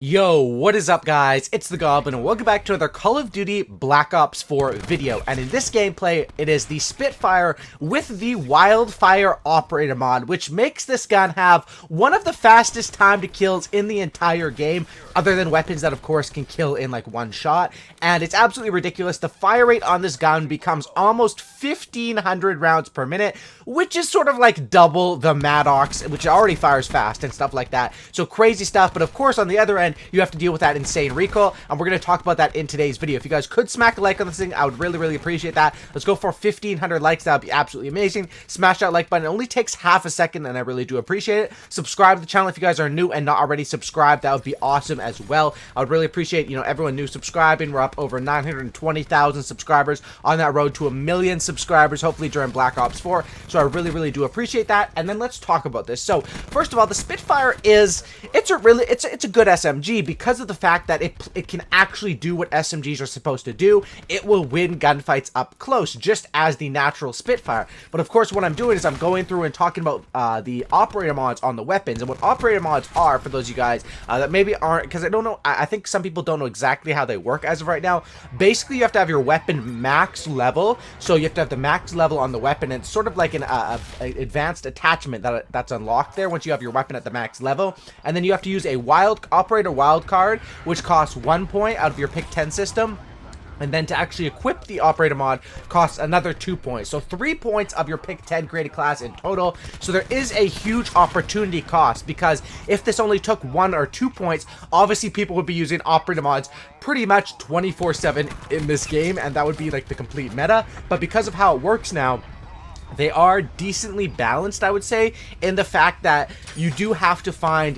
Yo, what is up guys? It's the Goblin and welcome back to another Call of Duty Black Ops 4 video. And in this gameplay, it is the Spitfire with the Wildfire operator mod, which makes this gun have one of the fastest time to kills in the entire game, other than weapons that of course can kill in like one shot. And it's absolutely ridiculous. The fire rate on this gun becomes almost 1,500 rounds per minute, which is sort of like double the Maddox, which already fires fast and stuff like that. So crazy stuff. But of course on the other end, you have to deal with that insane recoil, and we're going to talk about that in today's video. If you guys could smack a like on this thing, I would really appreciate that. Let's go for 1,500 likes. That would be absolutely amazing. Smash that like button. It only takes half a second, and I really do appreciate it. Subscribe to the channel if you guys are new and not already subscribed. That would be awesome as well. I would really appreciate, everyone new subscribing. We're up over 920,000 subscribers on that road to 1 million subscribers, hopefully during Black Ops 4. So I really do appreciate that. And then let's talk about this. So first of all, the Spitfire it's a good SMG because of the fact that it can actually do what SMGs are supposed to do. It will win gunfights up close, just as the natural Spitfire. But of course, what I'm doing is I'm going through and talking about the operator mods on the weapons, and what operator mods are, for those of you guys that maybe aren't, because I don't know, I think some people don't know exactly how they work as of right now. Basically, you have to have your weapon max level, so you have to have the max level on the weapon, and it's sort of like an advanced attachment that's unlocked there once you have your weapon at the max level. And then you have to use a operator wild card, which costs 1 point out of your pick 10 system. And then to actually equip the operator mod costs another 2 points. So 3 points of your pick 10 created class in total. So there is a huge opportunity cost, because if this only took 1 or 2 points, obviously people would be using operator mods pretty much 24/7 in this game, and that would be like the complete meta. But because of how it works now, they are decently balanced, I would say, in the fact that you do have to find,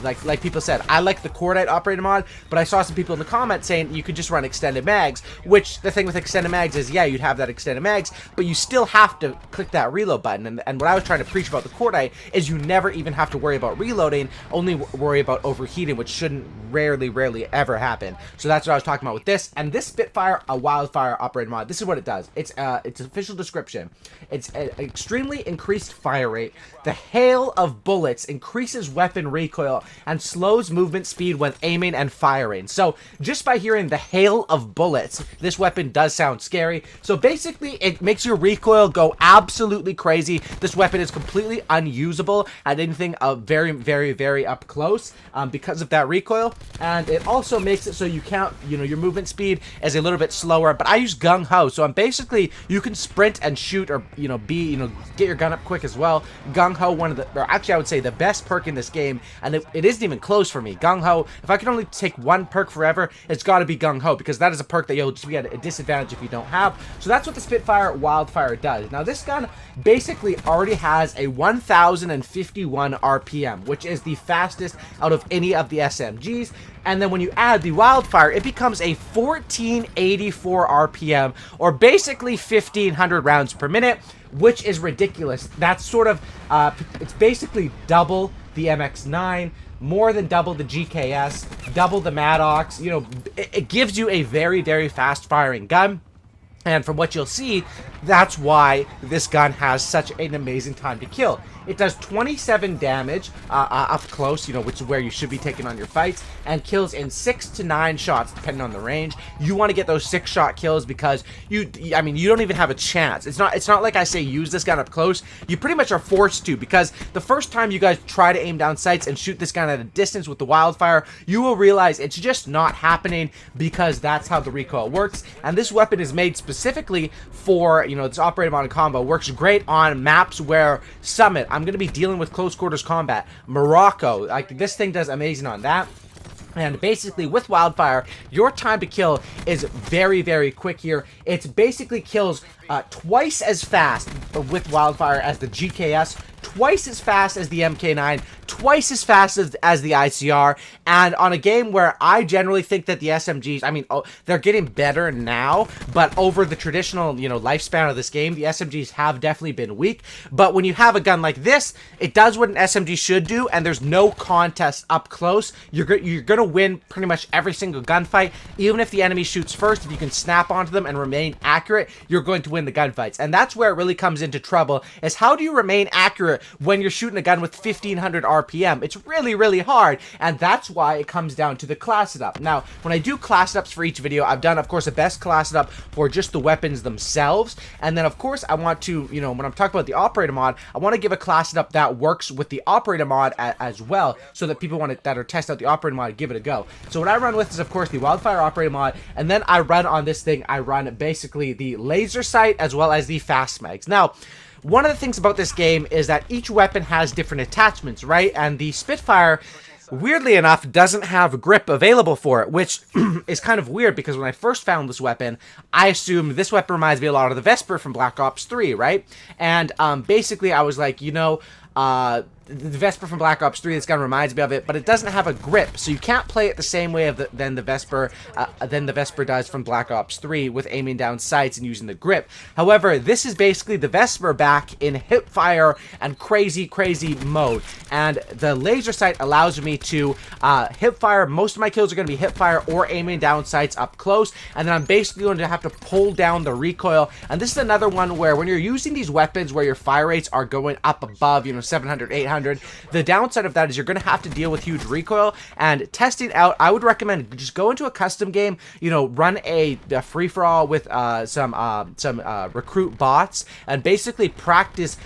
like people said, I like the Cordite operator mod, but I saw some people in the comments saying you could just run extended mags, which the thing with extended mags is, yeah, you'd have that extended mags, but you still have to click that reload button. And what I was trying to preach about the Cordite is you never even have to worry about reloading, only worry about overheating, which shouldn't rarely ever happen. So that's what I was talking about with this. And this Spitfire, a Wildfire operator mod, this is what it does. It's official description. It's an extremely increased fire rate. The hail of bullets increases weapon recoil and slows movement speed when aiming and firing. So just by hearing the hail of bullets, this weapon does sound scary. So basically, it makes your recoil go absolutely crazy. This weapon is completely unusable at anything very up close because of that recoil. And it also makes it so you can't, your movement speed is a little bit slower. But I use gung ho, so I'm basically, you can sprint and shoot, or get your gun up quick as well. Gung ho, I would say the best perk in this game, and it isn't even close for me. Gung ho, if I can only take one perk forever, it's got to be gung ho, because that is a perk that you'll just be at a disadvantage if you don't have. So that's what the Spitfire Wildfire does. Now this gun basically already has a 1,051 RPM, which is the fastest out of any of the SMGs. And then when you add the Wildfire, it becomes a 1,484 RPM, or basically 1,500 rounds per minute, which is ridiculous. That's sort of, it's basically double the MX-9, more than double the GKS, double the Maddox. It gives you a very fast firing gun. And from what you'll see, that's why this gun has such an amazing time to kill. It does 27 damage up close, which is where you should be taking on your fights, and kills in 6 to 9 shots, depending on the range. You want to get those 6-shot kills because you don't even have a chance. It's not like I say use this gun up close. You pretty much are forced to, because the first time you guys try to aim down sights and shoot this gun at a distance with the Wildfire, you will realize it's just not happening, because that's how the recoil works. And this weapon is made specifically for, this operator mod combo. Works great on maps where Summit, I'm going to be dealing with close quarters combat, Morocco, like this thing does amazing on that. And basically with Wildfire, your time to kill is very quick here. It basically kills twice as fast with Wildfire as the GKS, twice as fast as the MK9, twice as fast as the ICR, and on a game where I generally think that the SMGs, they're getting better now, but over the traditional, lifespan of this game, the SMGs have definitely been weak. But when you have a gun like this, it does what an SMG should do, and there's no contest up close. You're gonna win pretty much every single gunfight, even if the enemy shoots first. If you can snap onto them and remain accurate, you're going to win the gunfights. And that's where it really comes into trouble, is how do you remain accurate when you're shooting a gun with 1500 RPM. It's really, really hard, and that's why it comes down to the class setup. Now, when I do class setups for each video, I've done, of course, the best class setup for just the weapons themselves, and then, of course, I want to, you know, when I'm talking about the operator mod, I want to give a class setup that works with the operator mod as well, so that people that are testing out the operator mod give it a go. So what I run with is, of course, the Wildfire operator mod, and then I run on this thing, I run basically the laser sight as well as the fast mags. Now, one of the things about this game is that each weapon has different attachments, right? And the Spitfire, weirdly enough, doesn't have grip available for it, which is kind of weird because when I first found this weapon, I assumed this weapon reminds me a lot of the Vesper from Black Ops 3, right? And basically I was like, you know, the Vesper from Black Ops 3, this gun reminds me of it, but it doesn't have a grip, so you can't play it the same way than the Vesper does from Black Ops 3 with aiming down sights and using the grip. However, this is basically the Vesper back in hipfire and crazy mode, and the laser sight allows me to hipfire. Most of my kills are going to be hipfire or aiming down sights up close, and then I'm basically going to have to pull down the recoil. And this is another one where when you're using these weapons where your fire rates are going up above, you know, 700, 800, the downside of that is you're going to have to deal with huge recoil. And testing out, I would recommend just go into a custom game, you know, run a free-for-all with some recruit bots, and basically practice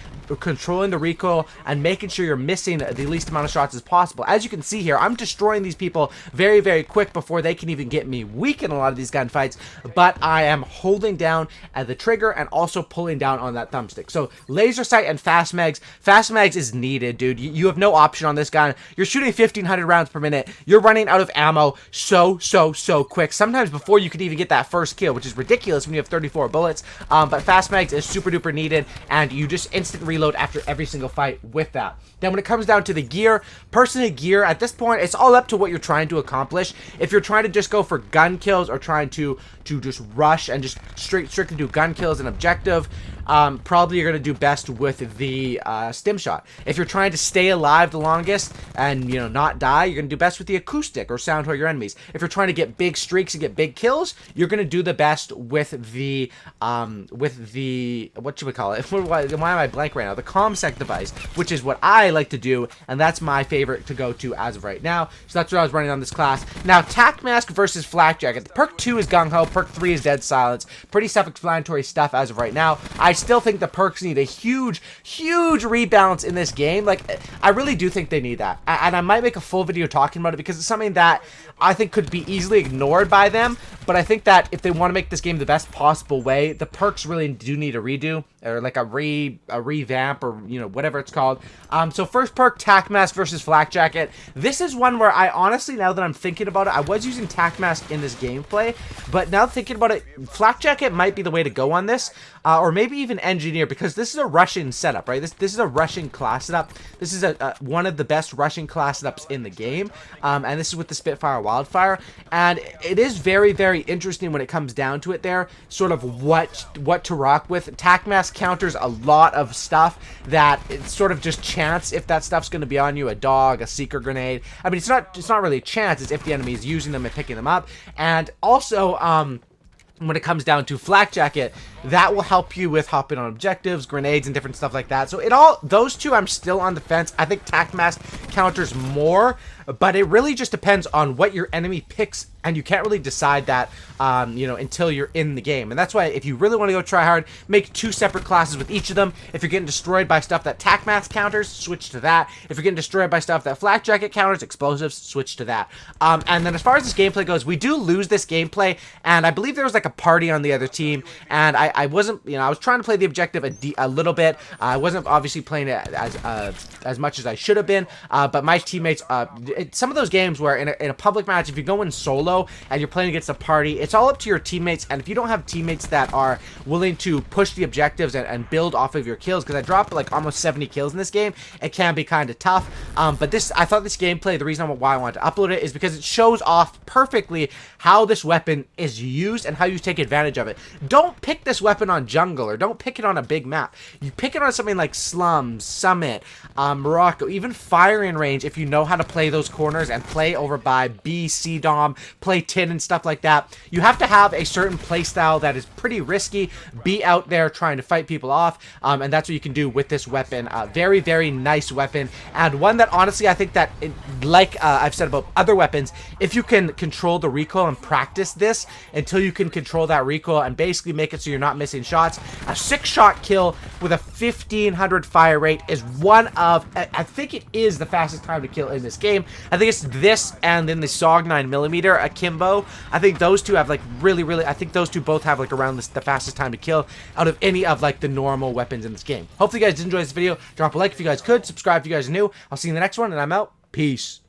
controlling the recoil and making sure you're missing the least amount of shots as possible. As you can see here, I'm destroying these people very quick before they can even get me weak in a lot of these gunfights, but I am holding down the trigger and also pulling down on that thumbstick. So laser sight and fast mags. Fast mags is needed, dude. You have no option on this gun. You're shooting 1500 rounds per minute. You're running out of ammo so quick, sometimes before you could even get that first kill, which is ridiculous when you have 34 bullets. But fast mags is super duper needed, and you just instant reload after every single fight with that. Then when it comes down to the gear, personally, gear at this point, it's all up to what you're trying to accomplish. If you're trying to just go for gun kills or trying to just rush and just strictly do gun kills and objective, probably you're going to do best with the stim shot. If you're trying to stay alive the longest and, you know, not die, you're going to do best with the acoustic or sound your enemies. If you're trying to get big streaks and get big kills, you're going to do the best with the what should we call it? Why am I blank right now? The ComSec device, which is what I like to do, and that's my favorite to go to as of right now. So that's what I was running on this class. Now, Tac Mask versus Flak Jacket. Perk 2 is Gung Ho. Perk 3 is Dead Silence. Pretty self-explanatory stuff as of right now. I still think the perks need a huge rebalance in this game. Like, I really do think they need that. And I might make a full video talking about it because it's something that I think could be easily ignored by them. But I think that if they want to make this game the best possible way, the perks really do need a redo, or like a revamp, or, you know, whatever it's called. So first perk, Tac Mask versus Flak Jacket. This is one where I honestly, now that I'm thinking about it, I was using Tac Mask in this gameplay, but now thinking about it, Flak Jacket might be the way to go on this, or maybe even Engineer, because this is a rushing setup, right? This is a rushing class setup. This is one of the best rushing class setups in the game, and this is with the Spitfire Wildfire, and it is very interesting when it comes down to it there, sort of what to rock with. Tac Mask counters a lot of stuff that it's sort of just chance if that stuff's going to be on you. A dog, a seeker grenade. I mean, it's not really a chance, it's if the enemy is using them and picking them up. And also, when it comes down to Flak Jacket, that will help you with hopping on objectives, grenades, and different stuff like that. So those two, I'm still on the fence. I think Tac Mask counters more, but it really just depends on what your enemy picks, and you can't really decide that, you know, until you're in the game. And that's why if you really want to go try hard, make 2 separate classes with each of them. If you're getting destroyed by stuff that Tac Mask counters, switch to that. If you're getting destroyed by stuff that Flak Jacket counters, explosives, switch to that. And then as far as this gameplay goes, we do lose this gameplay, and I believe there was like a party on the other team, and I wasn't, you know, I was trying to play the objective a little bit. I wasn't obviously playing it as much as I should have been, but my teammates, some of those games where in a public match, if you go in solo and you're playing against a party, it's all up to your teammates, and if you don't have teammates that are willing to push the objectives and build off of your kills, because I dropped like almost 70 kills in this game, it can be kind of tough. But I thought this gameplay, the reason why I wanted to upload it is because it shows off perfectly how this weapon is used and how you take advantage of it. Don't pick this weapon on jungle, or don't pick it on a big map. You pick it on something like slums, summit, Morocco, even firing range, if you know how to play those those corners and play over by B, C dom, play tin and stuff like that, you have to have a certain play style that is pretty risky, be out there trying to fight people off, and that's what you can do with this weapon. Very, very nice weapon, and one that honestly I think that, I've said about other weapons, if you can control the recoil and practice this until you can control that recoil and basically make it so you're not missing shots, a 6-shot kill with a 1500 fire rate is one of, I think it is the fastest time to kill in this game. I think it's this and then the SOG 9mm akimbo. I think those two have like really, I think those two both have like around the fastest time to kill out of any of like the normal weapons in this game. Hopefully you guys did enjoy this video. Drop a like if you guys could, subscribe if you guys are new. I'll see you in the next one, and I'm out. Peace.